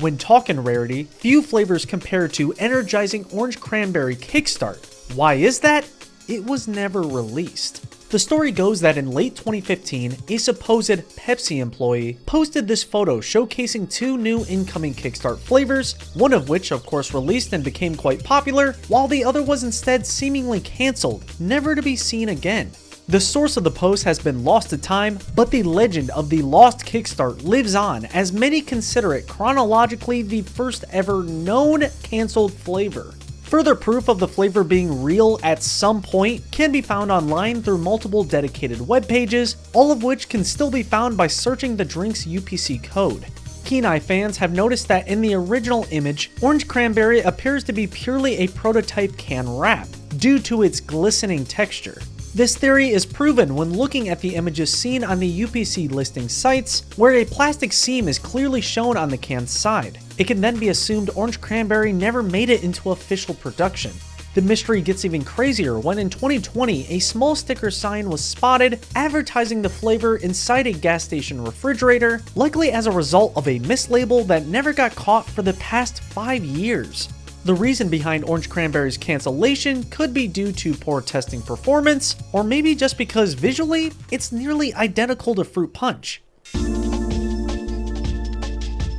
When talking rarity, few flavors compare to energizing orange cranberry Kickstart. Why is that? It was never released. The story goes that in late 2015, a supposed Pepsi employee posted this photo showcasing two new incoming Kickstart flavors, one of which of course released and became quite popular, while the other was instead seemingly cancelled, never to be seen again. The source of the post has been lost to time, but the legend of the lost Kickstart lives on, as many consider it chronologically the first ever known cancelled flavor. Further proof of the flavor being real at some point can be found online through multiple dedicated web pages, all of which can still be found by searching the drink's UPC code. Keen-eye fans have noticed that in the original image, orange cranberry appears to be purely a prototype can wrap, due to its glistening texture. This theory is proven when looking at the images seen on the UPC listing sites, where a plastic seam is clearly shown on the can's side. It can then be assumed orange cranberry never made it into official production. The mystery gets even crazier when in 2020, a small sticker sign was spotted advertising the flavor inside a gas station refrigerator, likely as a result of a mislabel that never got caught for the past 5 years. The reason behind orange cranberry's cancellation could be due to poor testing performance, or maybe just because visually, it's nearly identical to fruit punch.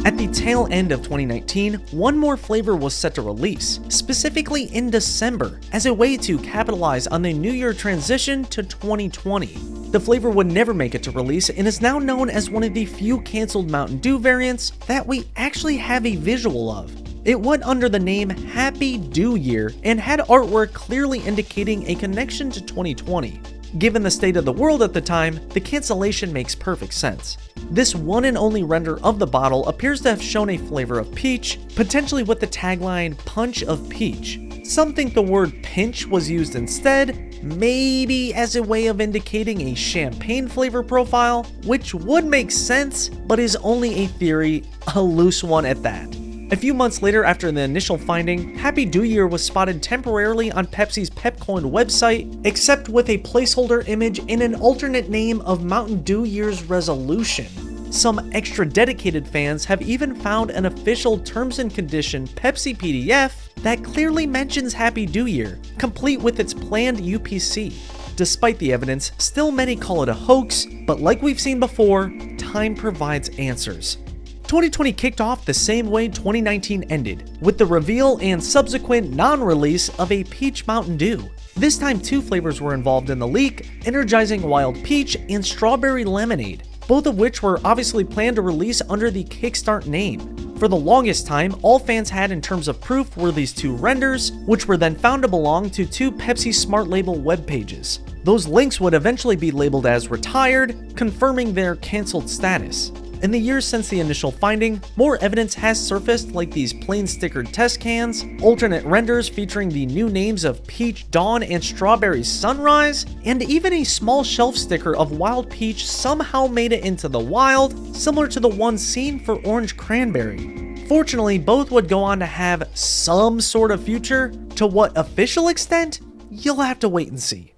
At the tail end of 2019, one more flavor was set to release, specifically in December, as a way to capitalize on the New Year transition to 2020. The flavor would never make it to release and is now known as one of the few cancelled Mountain Dew variants that we actually have a visual of. It went under the name Happy Dew Year and had artwork clearly indicating a connection to 2020. Given the state of the world at the time, the cancellation makes perfect sense. This one and only render of the bottle appears to have shown a flavor of peach, potentially with the tagline Punch of Peach. Some think the word pinch was used instead, maybe as a way of indicating a champagne flavor profile, which would make sense, but is only a theory, a loose one at that. A few months later after the initial finding, Happy Dew Year was spotted temporarily on Pepsi's Pepcoin website, except with a placeholder image and an alternate name of Mountain Dew Year's Resolution. Some extra dedicated fans have even found an official terms and condition Pepsi PDF that clearly mentions Happy Dew Year, complete with its planned UPC. Despite the evidence, still many call it a hoax, but like we've seen before, time provides answers. 2020 kicked off the same way 2019 ended, with the reveal and subsequent non-release of a Peach Mountain Dew. This time 2 flavors were involved in the leak, energizing Wild Peach and Strawberry Lemonade, both of which were obviously planned to release under the Kickstart name. For the longest time, all fans had in terms of proof were these 2 renders, which were then found to belong to 2 Pepsi Smart Label web pages. Those links would eventually be labeled as retired, confirming their cancelled status. In the years since the initial finding, more evidence has surfaced like these plain stickered test cans, alternate renders featuring the new names of Peach Dawn and Strawberry Sunrise, and even a small shelf sticker of Wild Peach somehow made it into the wild, similar to the one seen for Orange Cranberry. Fortunately, both would go on to have some sort of future. To what official extent? You'll have to wait and see.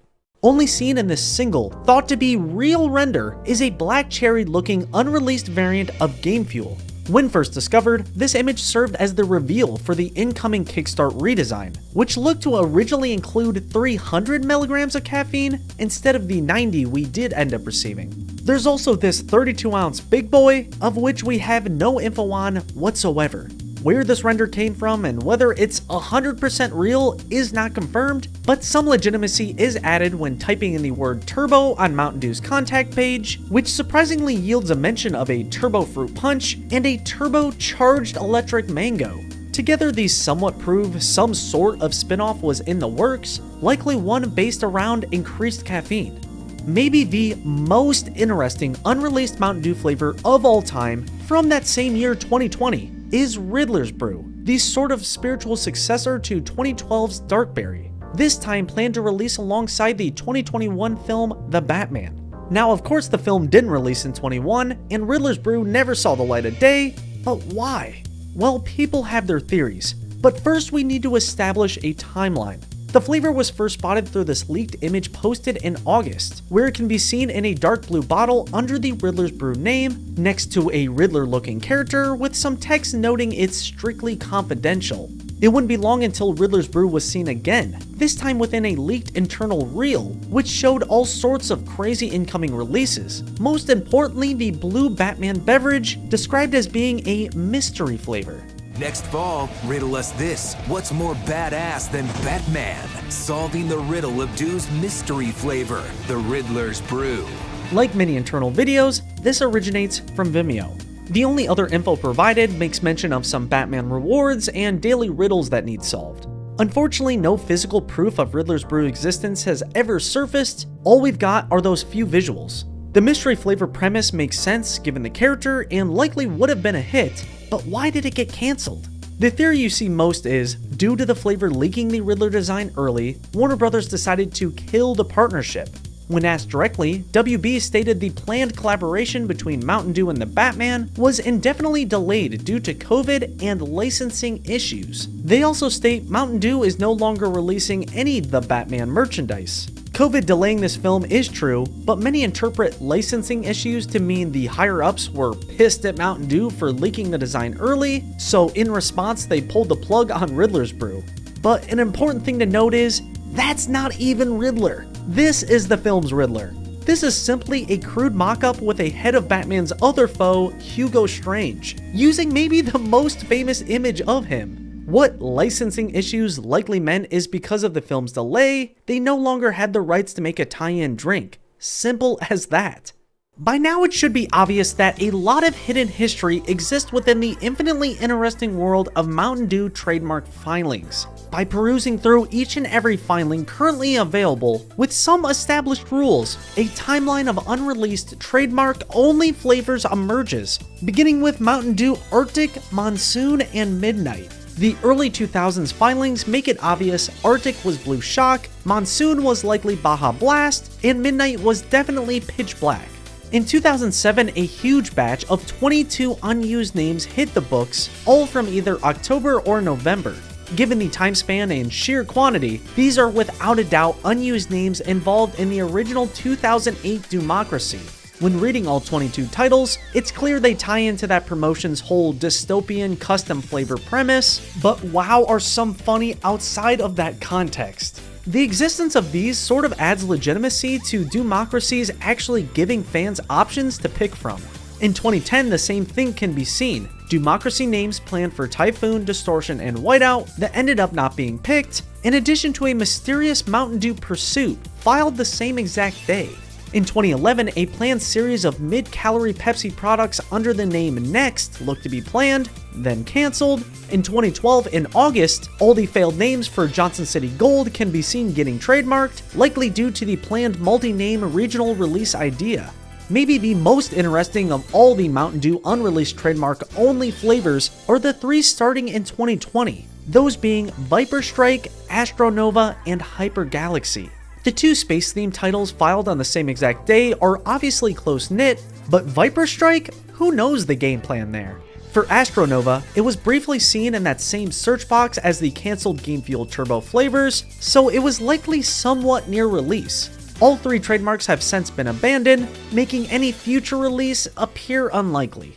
Only seen in this single, thought to be real render, is a black cherry looking unreleased variant of Game Fuel. When first discovered, this image served as the reveal for the incoming Kickstart redesign, which looked to originally include 300 milligrams of caffeine instead of the 90 we did end up receiving. There's also this 32-ounce big boy, of which we have no info on whatsoever. Where this render came from and whether it's 100% real is not confirmed, but some legitimacy is added when typing in the word turbo on Mountain Dew's contact page, which surprisingly yields a mention of a turbo fruit punch and a turbo charged electric mango. Together, these somewhat prove some sort of spin-off was in the works, likely one based around increased caffeine. Maybe the most interesting unreleased Mountain Dew flavor of all time from that same year 2020 is Riddler's Brew, the sort of spiritual successor to 2012's Darkberry, this time planned to release alongside the 2021 film The Batman. Now of course the film didn't release in 21 and Riddler's Brew never saw the light of day, but why? Well, people have their theories, but first we need to establish a timeline. The flavor was first spotted through this leaked image posted in August, where it can be seen in a dark blue bottle under the Riddler's Brew name, next to a Riddler-looking character with some text noting it's strictly confidential. It wouldn't be long until Riddler's Brew was seen again, this time within a leaked internal reel, which showed all sorts of crazy incoming releases. Most importantly, the blue Batman beverage, described as being a mystery flavor. Next fall, riddle us this. What's more badass than Batman? Solving the riddle of Dew's mystery flavor, the Riddler's Brew. Like many internal videos, this originates from Vimeo. The only other info provided makes mention of some Batman rewards and daily riddles that need solved. Unfortunately, no physical proof of Riddler's Brew existence has ever surfaced. All we've got are those few visuals. The mystery flavor premise makes sense given the character and likely would have been a hit, but why did it get cancelled? The theory you see most is, due to the flavor leaking the Riddler design early, Warner Brothers decided to kill the partnership. When asked directly, WB stated the planned collaboration between Mountain Dew and the Batman was indefinitely delayed due to COVID and licensing issues. They also state Mountain Dew is no longer releasing any The Batman merchandise. COVID delaying this film is true, but many interpret licensing issues to mean the higher-ups were pissed at Mountain Dew for leaking the design early, so in response they pulled the plug on Riddler's Brew. But an important thing to note is, that's not even Riddler. This is the film's Riddler. This is simply a crude mock-up with a head of Batman's other foe, Hugo Strange, using maybe the most famous image of him. What licensing issues likely meant is because of the film's delay, they no longer had the rights to make a tie-in drink. Simple as that. By now it should be obvious that a lot of hidden history exists within the infinitely interesting world of Mountain Dew trademark filings. By perusing through each and every filing currently available, with some established rules, a timeline of unreleased trademark-only flavors emerges, beginning with Mountain Dew Arctic, Monsoon, and Midnight. The early 2000s filings make it obvious Arctic was Blue Shock, Monsoon was likely Baja Blast, and Midnight was definitely Pitch Black. In 2007, a huge batch of 22 unused names hit the books, all from either October or November. Given the time span and sheer quantity, these are without a doubt unused names involved in the original 2008 Democracy. When reading all 22 titles, it's clear they tie into that promotion's whole dystopian custom flavor premise, but wow are some funny outside of that context. The existence of these sort of adds legitimacy to Democracies actually giving fans options to pick from. In 2010, the same thing can be seen. Democracy names planned for Typhoon, Distortion, and Whiteout that ended up not being picked, in addition to a mysterious Mountain Dew Pursuit, filed the same exact day. In 2011, a planned series of mid-calorie Pepsi products under the name Next looked to be planned, then cancelled. In 2012, in August, all the failed names for Johnson City Gold can be seen getting trademarked, likely due to the planned multi-name regional release idea. Maybe the most interesting of all the Mountain Dew unreleased trademark-only flavors are the three starting in 2020, those being Viper Strike, Astronova, and Hyper Galaxy. The two space-themed titles filed on the same exact day are obviously close-knit, but Viper Strike? Who knows the game plan there? For Astronova, it was briefly seen in that same search box as the cancelled Game Fuel Turbo flavors, so it was likely somewhat near release. All three trademarks have since been abandoned, making any future release appear unlikely.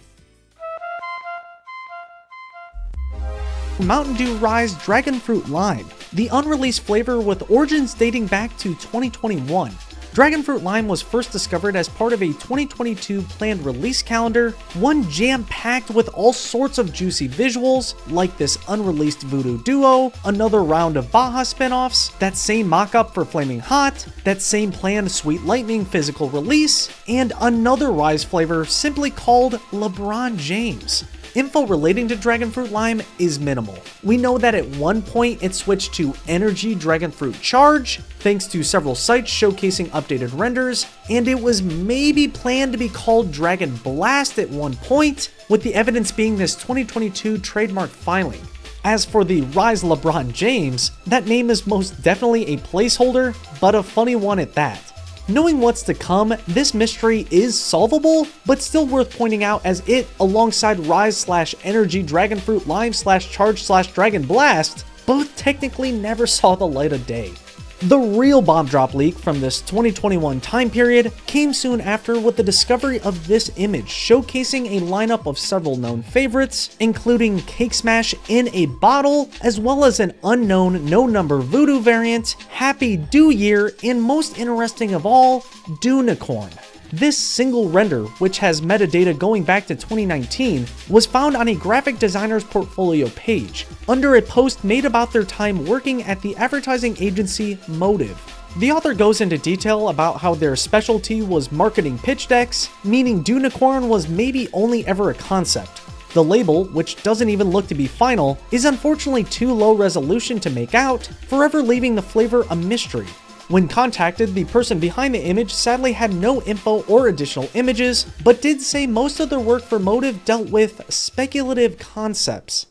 Mountain Dew Rise Dragon Fruit Lime, the unreleased flavor with origins dating back to 2021. Dragon Fruit Lime was first discovered as part of a 2022 planned release calendar, one jam-packed with all sorts of juicy visuals, like this unreleased Voodoo Duo, another round of Baja spin-offs, that same mock-up for Flaming Hot, that same planned Sweet Lightning physical release, and another Rise flavor simply called LeBron James. Info relating to Dragon Fruit Lime is minimal. We know that at one point it switched to Energy Dragon Fruit Charge, thanks to several sites showcasing updated renders, and it was maybe planned to be called Dragon Blast at one point, with the evidence being this 2022 trademark filing. As for the Rise LeBron James, that name is most definitely a placeholder, but a funny one at that. Knowing what's to come, this mystery is solvable, but still worth pointing out as it, alongside Rise/Energy Dragon Fruit Lime/Charge/Dragon Blast, both technically never saw the light of day. The real bomb drop leak from this 2021 time period came soon after with the discovery of this image showcasing a lineup of several known favorites, including Cake Smash in a bottle, as well as an unknown no-number voodoo variant, Happy Dew Year, and most interesting of all, Dunicorn. This single render, which has metadata going back to 2019, was found on a graphic designer's portfolio page, under a post made about their time working at the advertising agency Motive. The author goes into detail about how their specialty was marketing pitch decks, meaning Dunicorn was maybe only ever a concept. The label, which doesn't even look to be final, is unfortunately too low resolution to make out, forever leaving the flavor a mystery. When contacted, the person behind the image sadly had no info or additional images, but did say most of their work for Motive dealt with speculative concepts.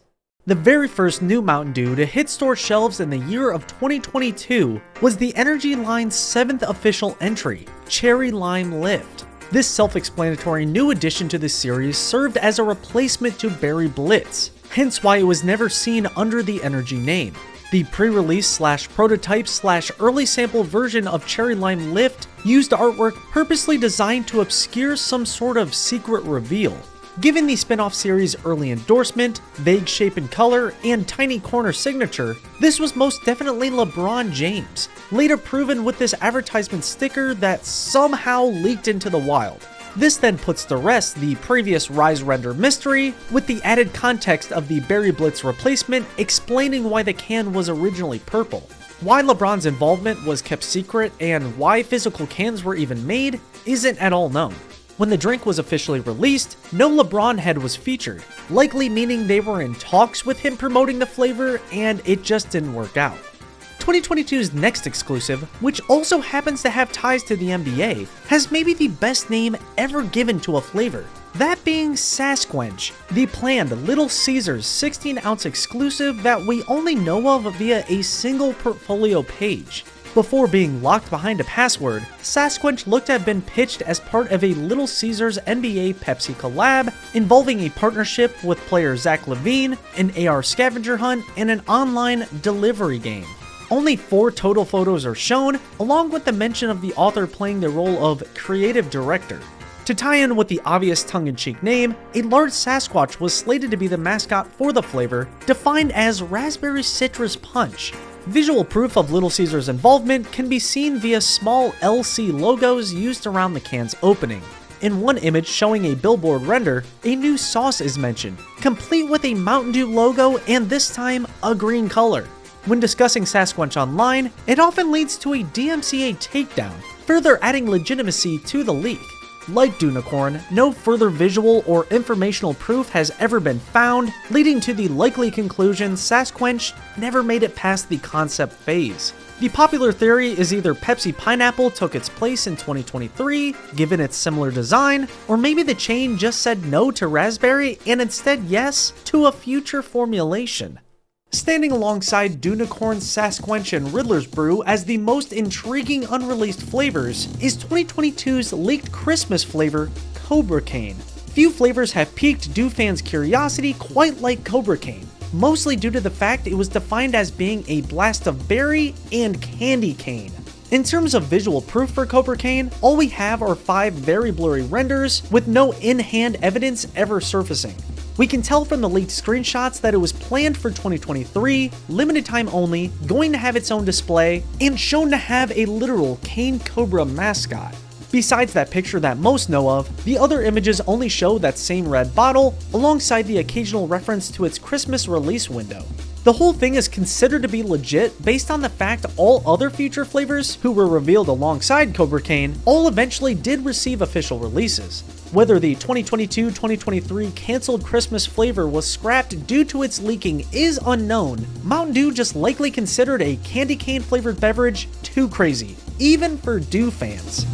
The very first new Mountain Dew to hit store shelves in the year of 2022 was the Energy line's 7th official entry, Cherry Lime Lift. This self-explanatory new addition to the series served as a replacement to Berry Blitz, hence why it was never seen under the Energy name. The pre-release / prototype / early sample version of Cherry Lime Lift used artwork purposely designed to obscure some sort of secret reveal. Given the spin-off series' early endorsement, vague shape and color, and tiny corner signature, this was most definitely LeBron James, later proven with this advertisement sticker that somehow leaked into the wild. This then puts to rest the previous Rise Render mystery, with the added context of the Berry Blitz replacement explaining why the can was originally purple. Why LeBron's involvement was kept secret and why physical cans were even made isn't at all known. When the drink was officially released, no LeBron head was featured, likely meaning they were in talks with him promoting the flavor and it just didn't work out. 2022's next exclusive, which also happens to have ties to the NBA, has maybe the best name ever given to a flavor, that being Sasquench, the planned Little Caesars 16-ounce exclusive that we only know of via a single portfolio page. Before being locked behind a password, Sasquench looked to have been pitched as part of a Little Caesars NBA Pepsi collab involving a partnership with player Zach LaVine, an AR scavenger hunt, and an online delivery game. Only 4 total photos are shown, along with the mention of the author playing the role of creative director. To tie in with the obvious tongue-in-cheek name, a large Sasquatch was slated to be the mascot for the flavor, defined as Raspberry Citrus Punch. Visual proof of Little Caesars' involvement can be seen via small LC logos used around the can's opening. In one image showing a billboard render, a new sauce is mentioned, complete with a Mountain Dew logo and this time a green color. When discussing Sasquench online, it often leads to a DMCA takedown, further adding legitimacy to the leak. Like Dunicorn, no further visual or informational proof has ever been found, leading to the likely conclusion Sasquench never made it past the concept phase. The popular theory is either Pepsi Pineapple took its place in 2023, given its similar design, or maybe the chain just said no to raspberry and instead yes to a future formulation. Standing alongside Dunicorn, Sasquench, and Riddler's Brew as the most intriguing unreleased flavors is 2022's leaked Christmas flavor, Cobra Cane. Few flavors have piqued Dew fans' curiosity quite like Cobra Cane, mostly due to the fact it was defined as being a blast of berry and candy cane. In terms of visual proof for Cobra Cane, all we have are 5 very blurry renders with no in-hand evidence ever surfacing. We can tell from the leaked screenshots that it was planned for 2023, limited time only, going to have its own display, and shown to have a literal Cane Cobra mascot. Besides that picture that most know of, the other images only show that same red bottle, alongside the occasional reference to its Christmas release window. The whole thing is considered to be legit based on the fact all other future flavors, who were revealed alongside Cobra Cane, all eventually did receive official releases. Whether the 2022-2023 canceled Christmas flavor was scrapped due to its leaking is unknown. Mountain Dew just likely considered a candy cane flavored beverage too crazy, even for Dew fans.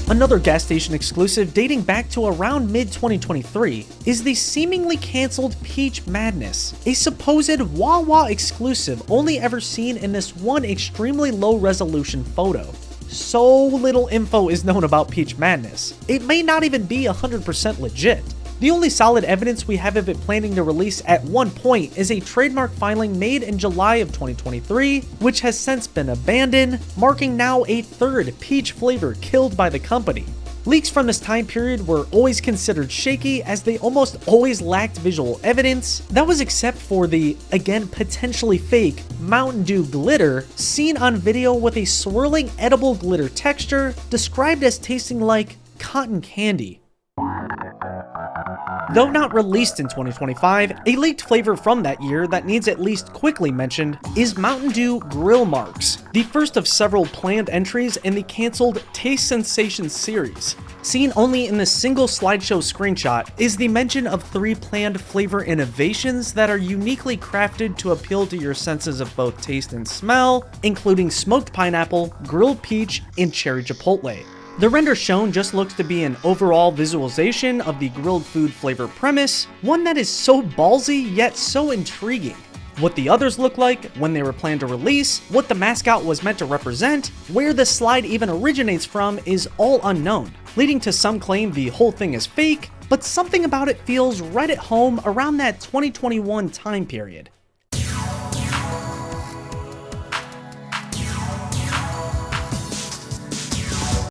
Another gas station exclusive dating back to around mid-2023 is the seemingly cancelled Peach Madness, a supposed Wawa exclusive only ever seen in this one extremely low resolution photo. So little info is known about Peach Madness, it may not even be 100% legit. The only solid evidence we have of it planning to release at one point is a trademark filing made in July of 2023, which has since been abandoned, marking now a third peach flavor killed by the company. Leaks from this time period were always considered shaky as they almost always lacked visual evidence. That was except for the, again potentially fake, Mountain Dew glitter seen on video with a swirling edible glitter texture described as tasting like cotton candy. Though not released in 2025, a leaked flavor from that year that needs at least quickly mentioned is Mountain Dew Grill Marks, the first of several planned entries in the cancelled Taste Sensations series. Seen only in the single slideshow screenshot is the mention of 3 planned flavor innovations that are uniquely crafted to appeal to your senses of both taste and smell, including smoked pineapple, grilled peach, and cherry chipotle. The render shown just looks to be an overall visualization of the grilled food flavor premise, one that is so ballsy yet so intriguing. What the others look like, when they were planned to release, what the mascot was meant to represent, where the slide even originates from is all unknown, leading to some claim the whole thing is fake, but something about it feels right at home around that 2021 time period.